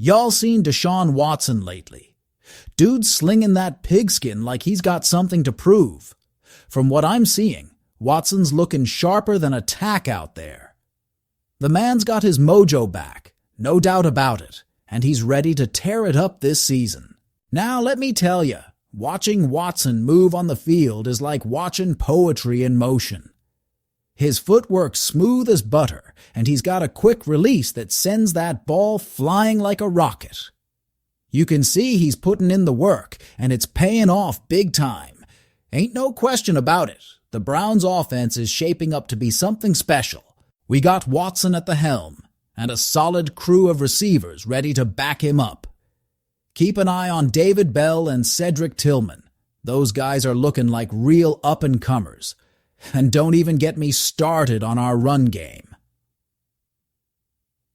Y'all seen Deshaun Watson lately? Dude's slinging that pigskin like he's got something to prove. From what I'm seeing, Watson's looking sharper than a tack out there. The man's got his mojo back, no doubt about it, and he's ready to tear it up this season. Now let me tell you, watching Watson move on the field is like watching poetry in motion. His footwork's smooth as butter, and he's got a quick release that sends that ball flying like a rocket. You can see he's putting in the work, and it's paying off big time. Ain't no question about it. The Browns' offense is shaping up to be something special. We got Watson at the helm, and a solid crew of receivers ready to back him up. Keep an eye on David Bell and Cedric Tillman. Those guys are looking like real up-and-comers. And don't even get me started on our run game.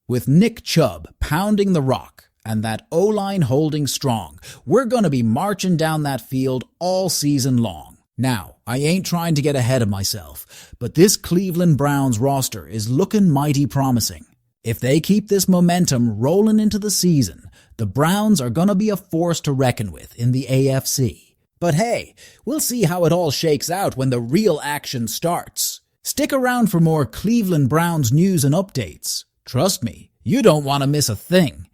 With Nick Chubb pounding the rock and that O-line holding strong, we're going to be marching down that field all season long. Now, I ain't trying to get ahead of myself, but this Cleveland Browns roster is looking mighty promising. If they keep this momentum rolling into the season, the Browns are going to be a force to reckon with in the AFC. But hey, we'll see how it all shakes out when the real action starts. Stick around for more Cleveland Browns news and updates. Trust me, you don't want to miss a thing.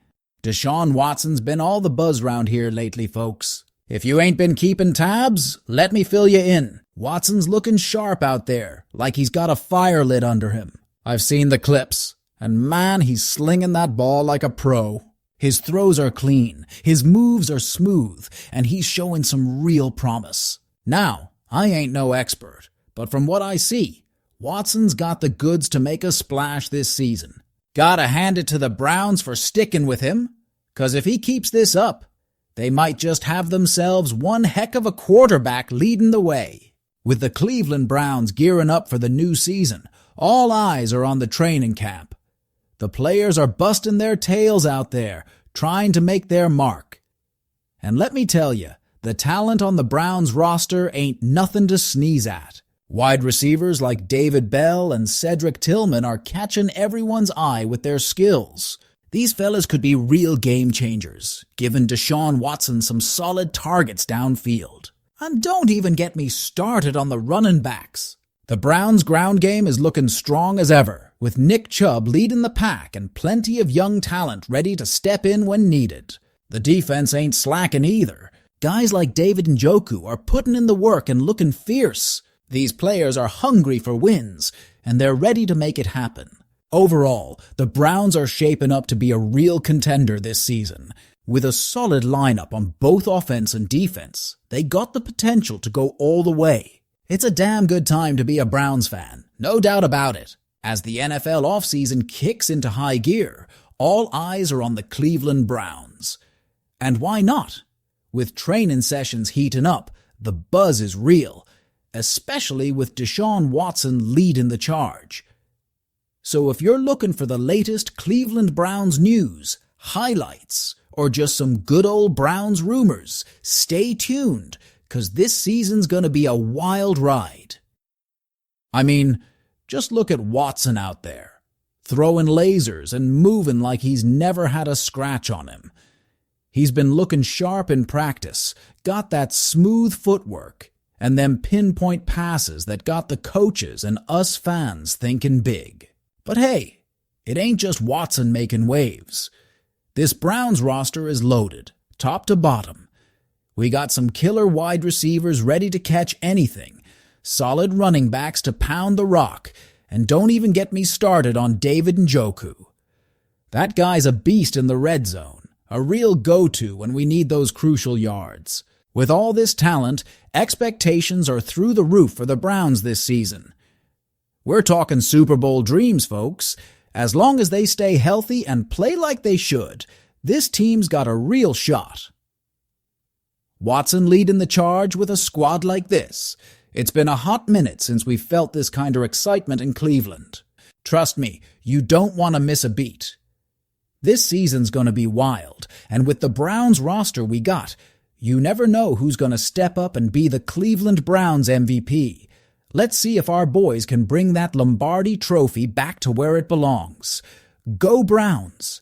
Deshaun Watson's been all the buzz round here lately, folks. If you ain't been keeping tabs, let me fill you in. Watson's looking sharp out there, like he's got a fire lit under him. I've seen the clips, and man, he's slinging that ball like a pro. His throws are clean, his moves are smooth, and he's showing some real promise. Now, I ain't no expert, but from what I see, Watson's got the goods to make a splash this season. Gotta hand it to the Browns for sticking with him, 'cause if he keeps this up, they might just have themselves one heck of a quarterback leading the way. With the Cleveland Browns gearing up for the new season, all eyes are on the training camp. The players are busting their tails out there, trying to make their mark. And let me tell you, the talent on the Browns roster ain't nothing to sneeze at. Wide receivers like David Bell and Cedric Tillman are catching everyone's eye with their skills. These fellas could be real game changers, giving Deshaun Watson some solid targets downfield. And don't even get me started on the running backs. The Browns' ground game is looking strong as ever, with Nick Chubb leading the pack and plenty of young talent ready to step in when needed. The defense ain't slacking either. Guys like David Njoku are putting in the work and looking fierce. These players are hungry for wins, and they're ready to make it happen. Overall, the Browns are shaping up to be a real contender this season. With a solid lineup on both offense and defense, they got the potential to go all the way. It's a damn good time to be a Browns fan, no doubt about it. As the NFL offseason kicks into high gear, all eyes are on the Cleveland Browns. And why not? With training sessions heating up, the buzz is real, especially with Deshaun Watson leading the charge. So if you're looking for the latest Cleveland Browns news, highlights, or just some good old Browns rumors, stay tuned, 'cause this season's gonna be a wild ride. I mean, just look at Watson out there, throwing lasers and moving like he's never had a scratch on him. He's been looking sharp in practice, got that smooth footwork, and them pinpoint passes that got the coaches and us fans thinking big. But hey, it ain't just Watson making waves. This Browns roster is loaded, top to bottom. We got some killer wide receivers ready to catch anything, solid running backs to pound the rock, and don't even get me started on David Njoku. That guy's a beast in the red zone, a real go-to when we need those crucial yards. With all this talent, expectations are through the roof for the Browns this season. We're talking Super Bowl dreams, folks. As long as they stay healthy and play like they should, this team's got a real shot. Watson leading the charge with a squad like this. It's been a hot minute since we felt this kind of excitement in Cleveland. Trust me, you don't want to miss a beat. This season's going to be wild, and with the Browns roster we got, you never know who's going to step up and be the Cleveland Browns MVP. Let's see if our boys can bring that Lombardi trophy back to where it belongs. Go Browns!